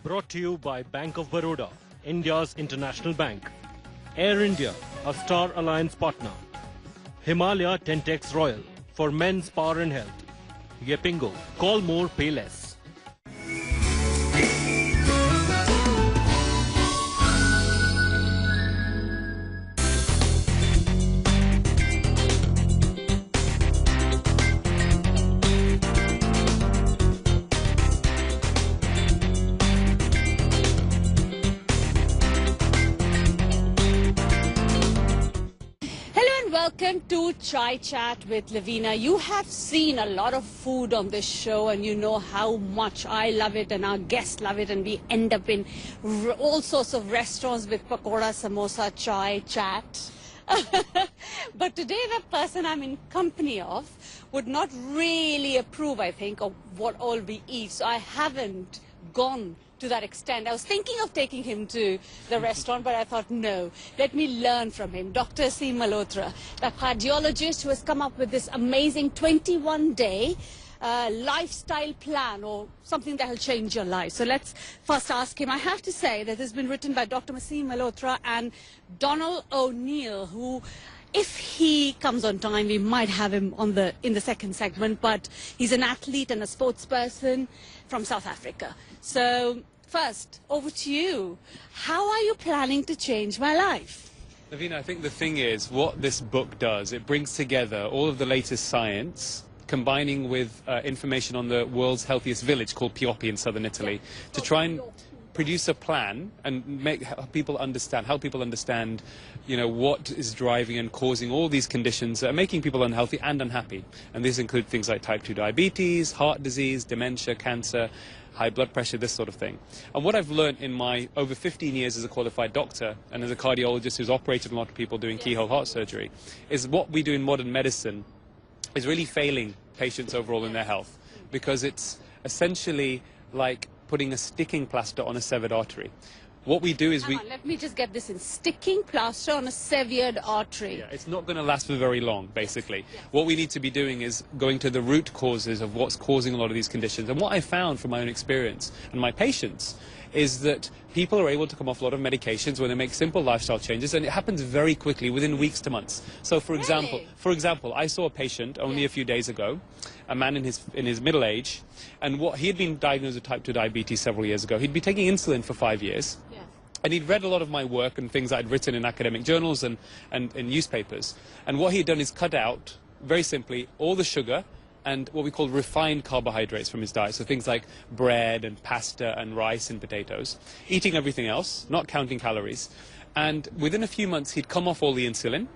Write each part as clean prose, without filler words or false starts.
Brought to you by Bank of Baroda, India's international bank. Air India, a Star Alliance partner. Himalaya Tentex Royal, for men's power and health. Yepingo, call more, pay less. Welcome to Chai Chat with Lavina. You have seen a lot of food on this show and you know how much I love it and our guests love it, and we end up in all sorts of restaurants with pakoda, samosa, chai, chat. But today the person I'm in company of would not really approve, I think, of what all we eat. So I haven't gone to that extent. I was thinking of taking him to the restaurant, but I thought, no, let me learn from him. Dr. Aseem Malhotra, the cardiologist who has come up with this amazing 21-day lifestyle plan, or something that will change your life. So let's first ask him. I have to say that this has been written by Dr. Aseem Malhotra and Donald O'Neill, who, if he comes on time, we might have him on in the second segment, but he's an athlete and a sports person from South Africa. So first, over to you. How are you planning to change my life? Lavina, I think the thing is, what this book does, it brings together all of the latest science, combining with information on the world's healthiest village called Pioppi in southern Italy, to try and produce a plan and help people understand, you know, what is driving and causing all these conditions that are making people unhealthy and unhappy. And these include things like type 2 diabetes, heart disease, dementia, cancer, high blood pressure, this sort of thing. And what I've learned in my over 15 years as a qualified doctor and as a cardiologist who's operated a lot of people doing keyhole heart surgery is what we do in modern medicine is really failing patients overall in their health, because it's essentially like putting a sticking plaster on a severed artery. What we do is let me just get this in. Sticking plaster on a severed artery. Yeah, it's not going to last for very long, basically. Yes. What we need to be doing is going to the root causes of what's causing a lot of these conditions. And what I found from my own experience and my patients is that people are able to come off a lot of medications when they make simple lifestyle changes, and it happens very quickly, within weeks to months. So, for example, I saw a patient only a few days ago, a man in his middle age, and he had been diagnosed with type 2 diabetes several years ago. He'd been taking insulin for 5 years. And he'd read a lot of my work and things I'd written in academic journals and newspapers. And what he'd done is cut out, very simply, all the sugar and what we call refined carbohydrates from his diet. So things like bread and pasta and rice and potatoes. Eating everything else, not counting calories. And within a few months, he'd come off all the insulin.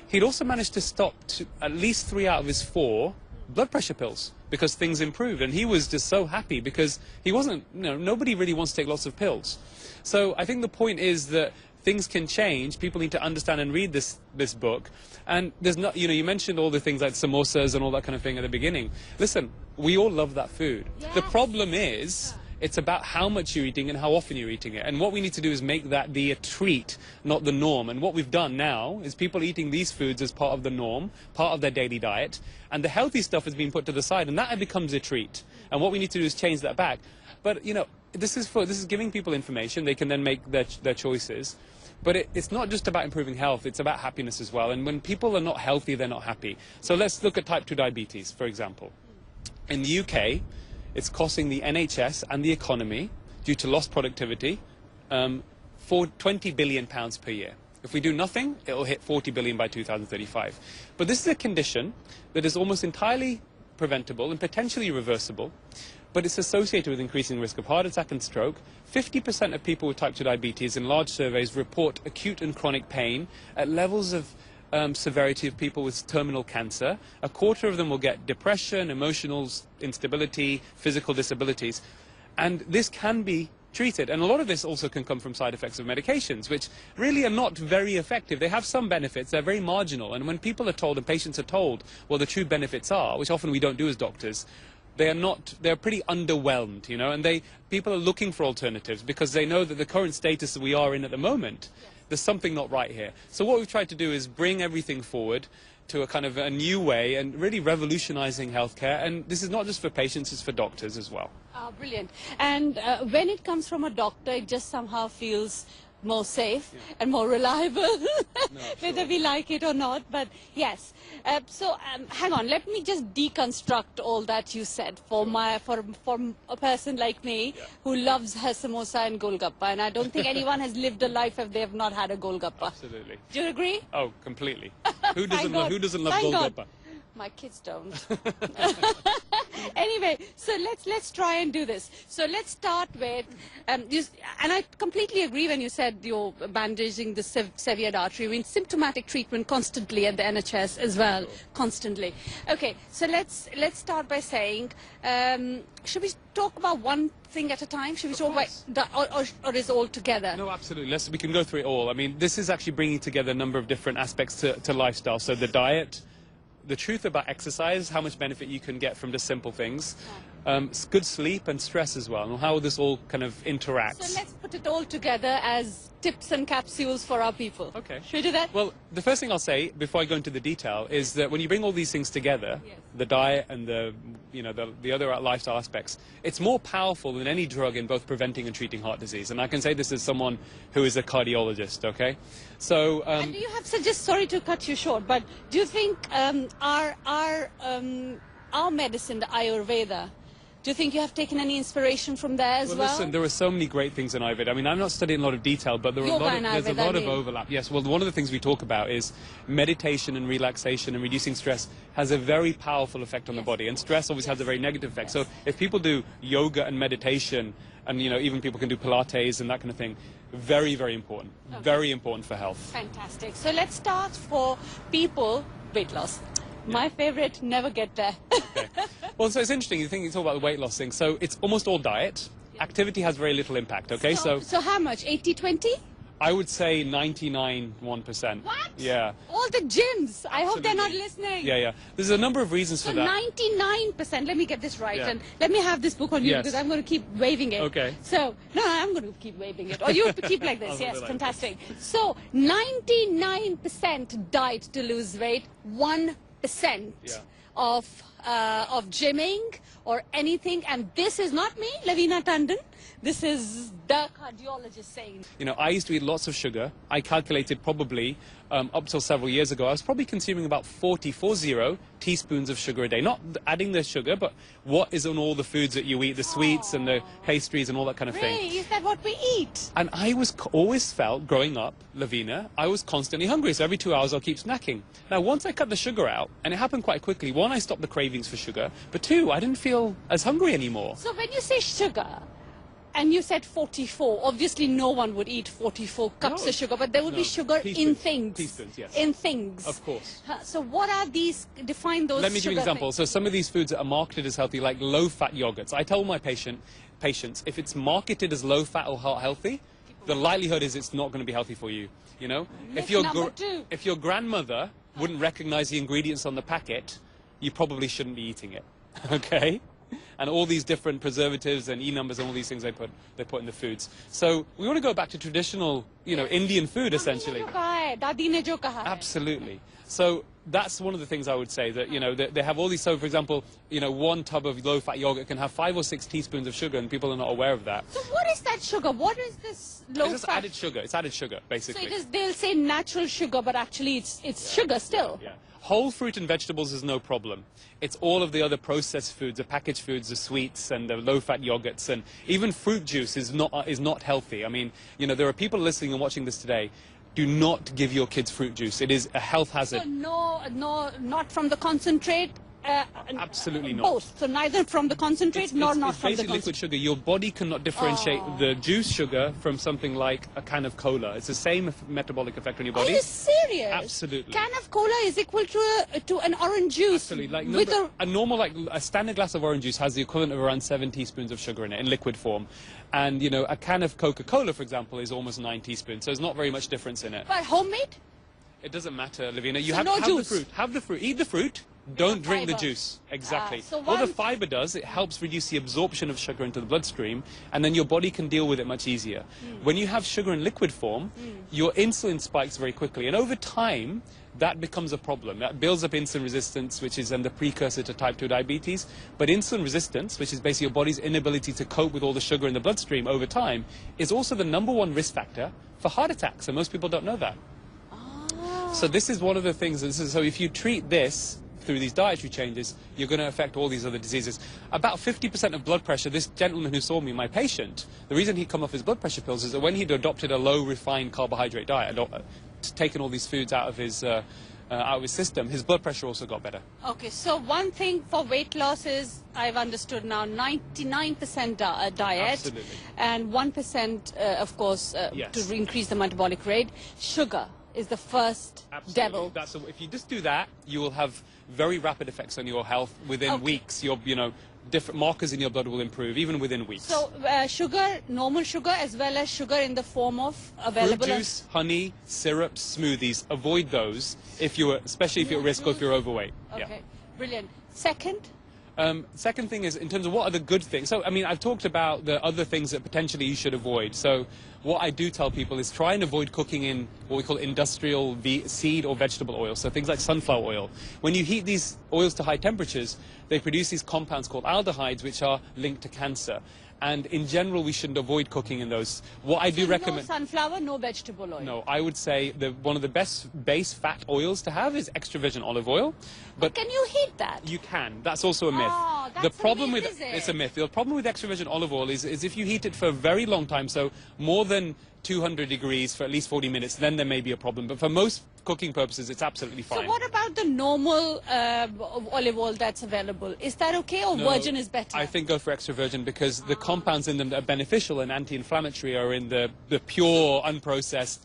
He'd also managed to stop at least 3 out of his 4 blood pressure pills, because things improved. And he was just so happy because he wasn't, nobody really wants to take lots of pills. So I think the point is that things can change. People need to understand and read this book. And there's not, you mentioned all the things like samosas and all that kind of thing at the beginning. Listen, we all love that food. Yes. The problem is, it's about how much you're eating and how often you're eating it. And what we need to do is make that be a treat, not the norm. And what we've done now is people eating these foods as part of the norm, part of their daily diet. And the healthy stuff has been put to the side, and that becomes a treat. And what we need to do is change that back. But, this is giving people information. They can then make their choices. But it's not just about improving health, it's about happiness as well. And when people are not healthy, they're not happy. So let's look at type 2 diabetes, for example. In the UK, it's costing the NHS and the economy, due to lost productivity, for £20 billion per year. If we do nothing, it will hit 40 billion by 2035. But this is a condition that is almost entirely preventable and potentially reversible, but it's associated with increasing risk of heart attack and stroke. 50% of people with type 2 diabetes in large surveys report acute and chronic pain at levels of severity of people with terminal cancer. A quarter of them will get depression, emotional instability, physical disabilities. And this can be treated. And a lot of this also can come from side effects of medications, which really are not very effective. They have some benefits, they're very marginal. And when people are told and patients are told what the true benefits are, which often we don't do as doctors, they're pretty underwhelmed, and people are looking for alternatives because they know that the current status that we are in at the moment, there's something not right here. So what we've tried to do is bring everything forward, to a kind of a new way and really revolutionizing healthcare. And this is not just for patients, it's for doctors as well. Ah, brilliant. And when it comes from a doctor, it just somehow feels more safe and more reliable, whether we like it or not. But yes, so hang on, let me just deconstruct all that you said for a person like me who loves her samosa and golgappa, and I don't think anyone has lived a life if they have not had a golgappa. Absolutely. Do you agree? Oh, completely. Who doesn't love golgappa? My kids don't. Anyway, so let's try and do this. So let's start with, and I completely agree when you said you're bandaging the severed artery. I mean, symptomatic treatment constantly at the NHS as well, constantly. Okay, so let's start by saying, should we talk about one thing at a time? Should we talk about, or is it all together? No, absolutely. We can go through it all. I mean, this is actually bringing together a number of different aspects to lifestyle. So the diet, the truth about exercise, how much benefit you can get from just simple things, good sleep and stress as well, and how this all kind of interacts. So let's put it all together as tips and capsules for our people. Okay. Should we do that? Well, the first thing I'll say before I go into the detail is that when you bring all these things together, the diet and the other lifestyle aspects, it's more powerful than any drug in both preventing and treating heart disease. And I can say this as someone who is a cardiologist. Okay, so and do you have just sorry to cut you short, but do you think our medicine, the Ayurveda, do you think you have taken any inspiration from there as well? Listen, there are so many great things in Ayurveda. I mean, I'm not studying a lot of detail, but there's a lot of overlap. Yes, well, one of the things we talk about is meditation and relaxation and reducing stress has a very powerful effect on the body, and stress always has a very negative effect. So if people do yoga and meditation, and even people can do Pilates and that kind of thing, very, very important. Okay. Very important for health. Fantastic. So let's start for people, weight loss. My favorite, never get there. Okay. Well, so it's interesting. You talk about the weight loss thing. So it's almost all diet. Activity has very little impact. Okay, so how much? 80-20? I would say 99.1%. What? Yeah. All the gyms. Absolutely. I hope they're not listening. Yeah. There's a number of reasons for that. 99%. Let me get this right, and let me have this book on you because I'm going to keep waving it. Okay. So no, I'm going to keep waving it, or you keep like this. Yes, fantastic. So 99% diet to lose weight, 1% of gymming or anything, and this is not me, Lavina Tandon. This is the cardiologist saying. I used to eat lots of sugar. I calculated probably up till several years ago, I was probably consuming about 40 teaspoons of sugar a day. Not adding the sugar, but what is on all the foods that you eat, the sweets and the pastries and all that kind of thing. Really? Is that what we eat? And I always felt, growing up, Lavina, I was constantly hungry. So every 2 hours I'll keep snacking. Now, once I cut the sugar out, and it happened quite quickly, one, I stopped the cravings for sugar, but two, I didn't feel as hungry anymore. So when you say sugar, and you said 44. Obviously, no one would eat 44 cups of sugar, but there would be sugar in things. Teaspoons, yes. In things. Of course. So what are these? Define those. Let me give you an example. Things. So some of these foods that are marketed as healthy, like low-fat yogurts. I tell my patients, if it's marketed as low-fat or heart healthy, the likelihood is it's not going to be healthy for you. If your grandmother wouldn't recognize the ingredients on the packet, you probably shouldn't be eating it. Okay. And all these different preservatives and E-numbers and all these things they put in the foods. So we want to go back to traditional, Indian food essentially. Absolutely. So that's one of the things I would say, that they have all these. So for example, 1 tub of low-fat yogurt can have 5 or 6 teaspoons of sugar, and people are not aware of that. So what is that sugar? What is this low-fat? It's just added sugar. It's added sugar, basically. So they'll say natural sugar, but actually it's sugar still. Yeah. Whole fruit and vegetables is no problem. It's all of the other processed foods, the packaged foods, the sweets and the low-fat yogurts, and even fruit juice is not healthy. I mean, there are people listening and watching this today. Do not give your kids fruit juice. It is a health hazard. So no, not from the concentrate. Absolutely not. Both. So neither from the concentrate nor not from the concentrate. It's basically liquid sugar. Your body cannot differentiate the juice sugar from something like a can of cola. It's the same metabolic effect on your body. Are you serious? Absolutely. Can of cola is equal to an orange juice. Absolutely. Like a standard glass of orange juice has the equivalent of around 7 teaspoons of sugar in it in liquid form. And a can of Coca-Cola, for example, is almost 9 teaspoons. So there's not very much difference in it. But homemade? It doesn't matter, Lavina. You so have no the fruit. Have the fruit. Eat the fruit. Don't drink the fiber. juice. Exactly. So What the one- fiber does, it helps reduce the absorption of sugar into the bloodstream, and then your body can deal with it much easier. When you have sugar in liquid form, your insulin spikes very quickly, and over time, that becomes a problem. That builds up insulin resistance, which is then the precursor to type 2 diabetes. But insulin resistance, which is basically your body's inability to cope with all the sugar in the bloodstream over time, is also the #1 risk factor for heart attacks, and most people don't know that. So this is one of the things, so if you treat this through these dietary changes, you're going to affect all these other diseases. About 50% of blood pressure, this gentleman who saw me, my patient, the reason he'd come off his blood pressure pills is that when he'd adopted a low refined carbohydrate diet, taken all these foods out of his system, his blood pressure also got better. Okay, so one thing for weight loss is, I've understood now, 99% diet. Absolutely. And 1%, of course, Yes. to increase the metabolic rate. Sugar is the first devil. If you just do that, you will have very rapid effects on your health within Okay. weeks. Different markers in your blood will improve even within weeks. So sugar, normal sugar, as well as sugar in the form of Fruit available. juice, honey, syrups, smoothies, avoid those especially if you're at risk or if you're overweight. Okay, brilliant. Second, Second thing is, in terms of what are the good things. So, I mean, I've talked about the other things that potentially you should avoid. So, what I do tell people is try and avoid cooking in what we call industrial seed or vegetable oil. So, things like sunflower oil. When you heat these oils to high temperatures, they produce these compounds called aldehydes, which are linked to cancer. And in general, we should avoid cooking in those. What I do recommend. no sunflower, no vegetable oil. No, I would say one of the best base fat oils to have is extra virgin olive oil. But Can you heat that? you can. That's also a myth. Oh, The that's a problem myth, with is it? it's a myth. The problem with extra virgin olive oil is if you heat it for a very long time, so more than 200 degrees for at least 40 minutes, then there may be a problem. But for most cooking purposes, it's absolutely fine. So what about the normal olive oil that's available? Is that okay, or No, virgin is better? I think go for extra virgin because the compounds in them that are beneficial and anti-inflammatory are in the pure, unprocessed,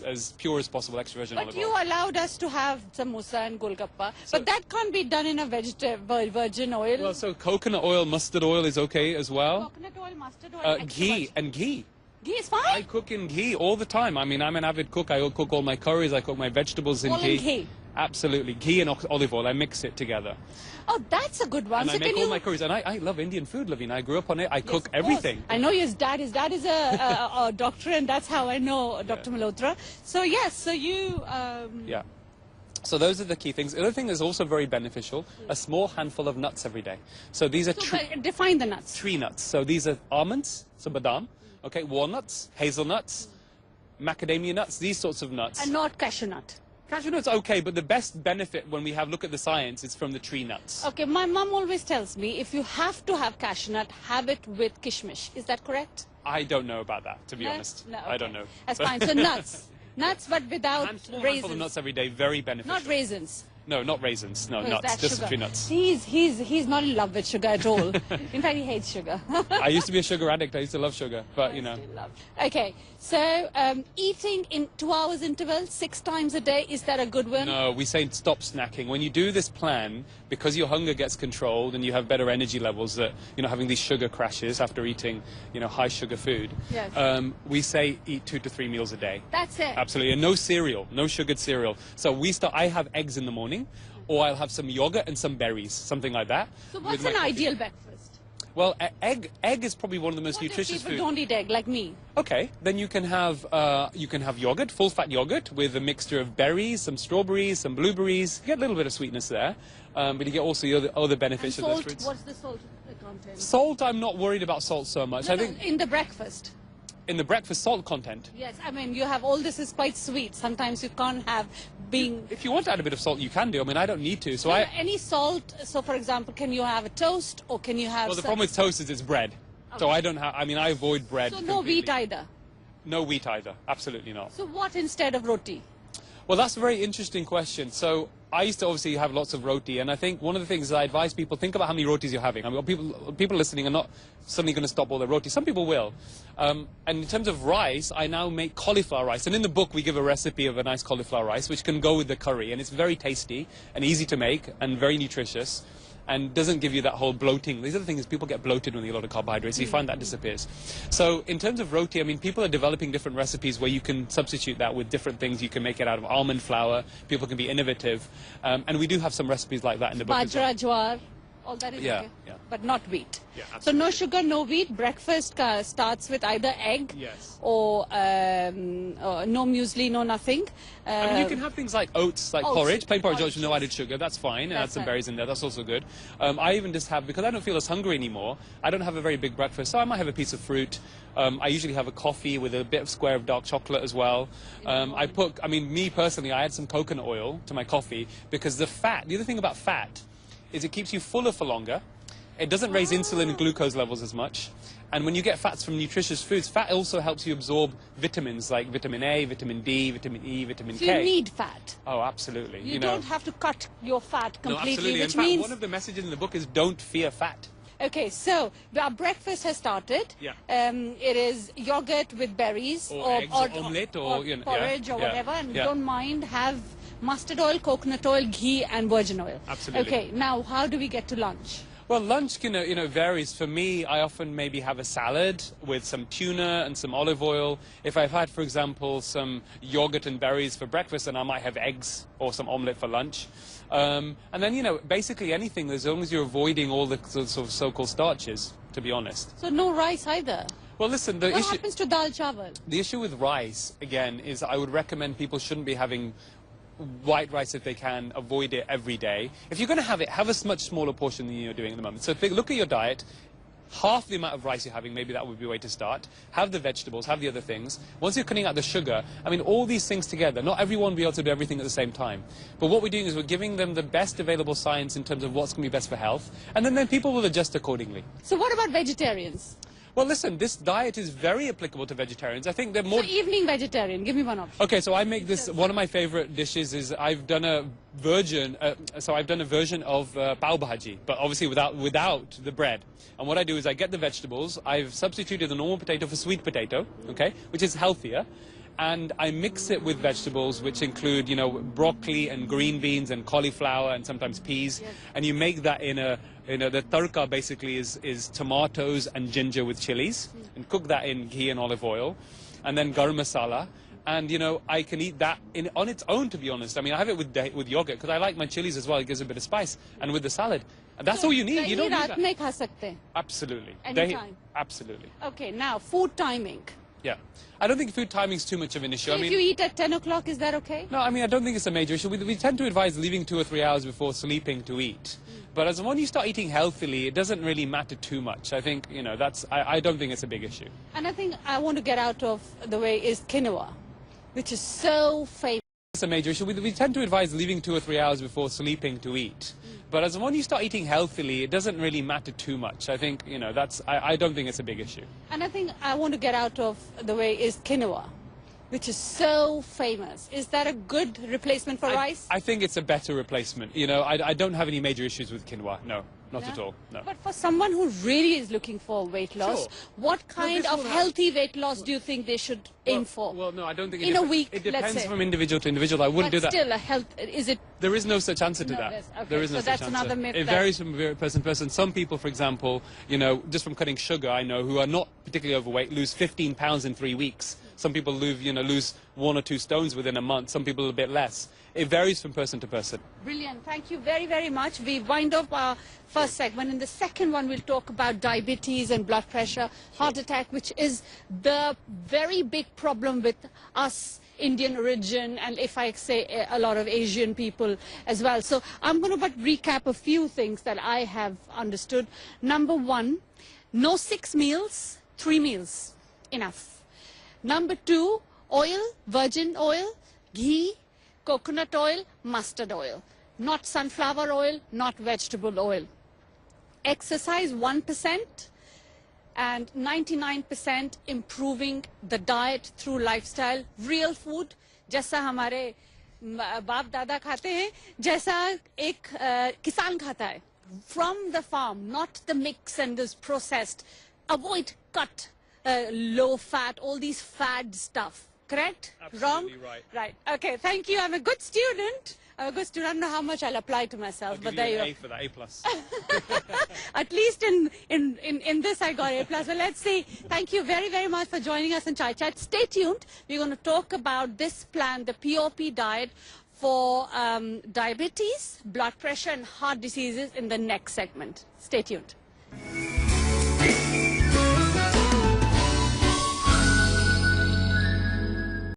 as pure as possible extra virgin But olive you oil. allowed us to have samosa and golgappa, but that can't be done in a virgin oil. Well, so coconut oil, mustard oil is okay as well. Coconut oil, mustard oil, extra Ghee virgin. and ghee. Ghee is I fine. cook in ghee all the time. I mean, I'm an avid cook. I cook all my curries. I cook my vegetables in All in ghee. ghee? Absolutely. Ghee and olive oil. I mix it together. Oh, that's a good one. And so I make can all you... my curries. And I love Indian food, Lavina. I grew up on it. I Yes, cook of course. everything. I know his dad. His dad is a doctor, and that's how I know Dr. Malhotra. So yes, so you... Yeah. So those are the key things. The other thing that's also very beneficial, a small handful of nuts every day. So these are So define the nuts. tree nuts. So these are almonds, so badam, okay, walnuts, hazelnuts, macadamia nuts, these sorts of nuts. And not cashew nut. Cashew nuts, okay, but the best benefit when we look at the science is from the tree nuts. Okay, my mom always tells me if you have to have cashew nut, have it with kishmish. Is that correct? I don't know about that, to be No? honest. No, I okay. don't know. That's fine. So nuts. Nuts, but without Handful of raisins. nuts every day, very beneficial. Not raisins. No, not raisins. No, Because nuts. that's Just sugar. tree nuts. He's not in love with sugar at all. In fact, he hates sugar. I used to be a sugar addict. I used to love sugar, but you know. Okay, so eating in 2 hours interval, 6 times a day, is that a good one? No, we say stop snacking. When you do this plan, because your hunger gets controlled and you have better energy levels, that having these sugar crashes after eating, high sugar food. Yes. We say eat 2 to 3 meals a day. That's it. Absolutely, and no cereal, no sugared cereal. So I have eggs in the morning, or I'll have some yogurt and some berries, something like that. So with what's my an coffee. ideal breakfast? Well, egg is probably one of the most What if nutritious people foods. don't eat egg, like me? Okay, then you can have yogurt, full fat yogurt with a mixture of berries, some strawberries, some blueberries. You get a little bit of sweetness there, but you get also the other And benefits of those salt, fruits. what's the salt content? Salt, I'm not worried about salt so much. No, I think in the breakfast. in the breakfast salt content. Yes, I mean, you have all this is quite sweet. Sometimes you can't have being... If you want to add a bit of salt, you can do. I mean, I don't need to. So Any salt, so for example, can you have a toast or can you have... well, the some- problem with toast is it's bread. So I don't have. I mean, I avoid bread. So no wheat completely. either. No wheat either. Absolutely not. So what instead of roti? Well, that's a very interesting question. So I used to obviously have lots of roti, and I think one of the things that I advise people, think about how many rotis you're having. I mean, people listening are not suddenly going to stop all their roti. Some people will. And in terms of rice, I now make cauliflower rice. And in the book, we give a recipe of a nice cauliflower rice, which can go with the curry. And it's very tasty and easy to make and very nutritious. and doesn't give you that whole bloating. These are the things, people get bloated when they eat a lot of carbohydrates, so you find that disappears. So in terms of roti, I mean, people are developing different recipes where you can substitute that with different things. You can make it out of almond flour. People can be innovative. And we do have some recipes like that in the book as well. Bajra, jowar, all that is okay. Yeah. But not wheat. Yeah, so no absolutely. sugar, no wheat. Breakfast starts with either egg Yes. or no muesli, no nothing. I mean, you can have things like oats, like Oats, porridge, plain porridge porridge, oats with no yes. added sugar. That's fine, and add That's some fine. berries in there. That's also good. I even just have, because I don't feel as hungry anymore, I don't have a very big breakfast, so I might have a piece of fruit. I usually have a coffee with a bit of square of dark chocolate as well. I mean, me personally, I add some coconut oil to my coffee because the other thing about fat is it keeps you fuller for longer. It doesn't raise insulin and glucose levels as much. And when you get fats from nutritious foods, fat also helps you absorb vitamins like vitamin A, vitamin D, vitamin E, vitamin So K. you need fat. Oh, absolutely. You know. don't have to cut your fat No, completely, absolutely. which In fact, means... one of the messages in the book is don't fear fat. Okay, so our breakfast has started. Yeah. It is yogurt with berries Or eggs, or omelette, or, you know, yeah, porridge or yeah, whatever, and yeah. don't mind, have mustard oil, coconut oil, ghee and virgin oil. Absolutely. Okay, now how do we get to lunch? Well, lunch, you know, varies. For me, I often maybe have a salad with some tuna and some olive oil. If I've had, for example, some yogurt and berries for breakfast, then I might have eggs or some omelette for lunch. And then, you know, basically anything, as long as you're avoiding all the sort of so-called starches, to be honest. So no rice either. Well, listen, What happens to dal chawal? the issue with rice, again, is I would recommend people shouldn't be having white rice if they can, avoid it every day. If you're going to have it, have a much smaller portion than you're doing at the moment. So look at your diet, half the amount of rice you're having, maybe that would be a way to start. Have the vegetables, have the other things. Once you're cutting out the sugar, I mean, all these things together, not everyone will be able to do everything at the same time. But what we're doing is we're giving them the best available science in terms of what's going to be best for health, and then people will adjust accordingly. So what about vegetarians? Well, listen, this diet is very applicable to vegetarians. I think they're more... So evening vegetarian, give me one option. Okay, so I make this, one of my favorite dishes is I've done a version of pav bhaji, but obviously without the bread. And what I do is I get the vegetables, I've substituted the normal potato for sweet potato, okay, which is healthier. And I mix it with vegetables, which include, you know, broccoli and green beans and cauliflower and sometimes peas. Yes. And you make that the tarka basically is tomatoes and ginger with chilies, and cook that in ghee and olive oil, and then garam masala. And, you know, I can eat that on its own, to be honest. I mean, I have it with yogurt, because I like my chilies as well. It gives a bit of spice. And with the salad. And that's all you need. You don't need that. Mein kha sakte hain. Absolutely. Anytime. Absolutely. Okay, now food timing. Yeah. I don't think food timing is too much of an issue. So I mean, if you eat at 10 o'clock, is that okay? no, I mean, I don't think it's a major issue. We tend to advise leaving 2 or 3 hours before sleeping to eat. But as when you start eating healthily, it doesn't really matter too much. I think, you know, I don't think it's a big issue. And I think I want to get out of the way is quinoa, which is so famous. It's a major issue. We tend to advise leaving 2 or 3 hours before sleeping to eat. But as when you start eating healthily, it doesn't really matter too much. I think, you know, I don't think it's a big issue. And I think I want to get out of the way is quinoa, which is so famous. Is that a good replacement for rice? I think it's a better replacement. You know, I don't have any major issues with quinoa. No, not at all. No. But for someone who really is looking for weight loss, Sure. what kind this of will have- healthy weight loss do you think they should aim for? Well, no, I don't think In a week, It let's depends say. from individual to individual. I wouldn't but do that. still, a health, is it? There is no such answer to No, that. there's- okay, There is no so such that's answer. another myth It that- varies from person to person. Some people, for example, you know, just from cutting sugar, I know, who are not particularly overweight, lose 15 pounds in 3 weeks. Some people lose 1 or 2 stones within a month. Some people a bit less. It varies from person to person. Brilliant. Thank you very, very much. We wind up our first segment. In the second one, we'll talk about diabetes and blood pressure, heart attack, which is the very big problem with us Indian origin, and if I say a lot of Asian people as well. So I'm going to but recap a few things that I have understood. Number one, no 6 meals, 3 meals, enough. Number 2, oil, virgin oil, ghee, coconut oil, mustard oil. Not sunflower oil, not vegetable oil. Exercise 1% and 99% improving the diet through lifestyle. Real food, जैसा हमारे बाप दादा खाते हैं, जैसा एक किसान खाता है. From the farm, not the mix and this processed. Avoid cut, low fat, all these fad stuff. Correct? Absolutely Wrong? right. Right. Okay, thank you. I'm a good student. I'm a good student. I don't know how much I'll apply to myself, I'll but give there you you an go. A for that, A plus. At least in this I got A+. Well, let's see. Thank you very, very much for joining us in Chai Chat. Stay tuned. We're going to talk about this plan, the Pioppi diet for diabetes, blood pressure and heart diseases in the next segment. Stay tuned.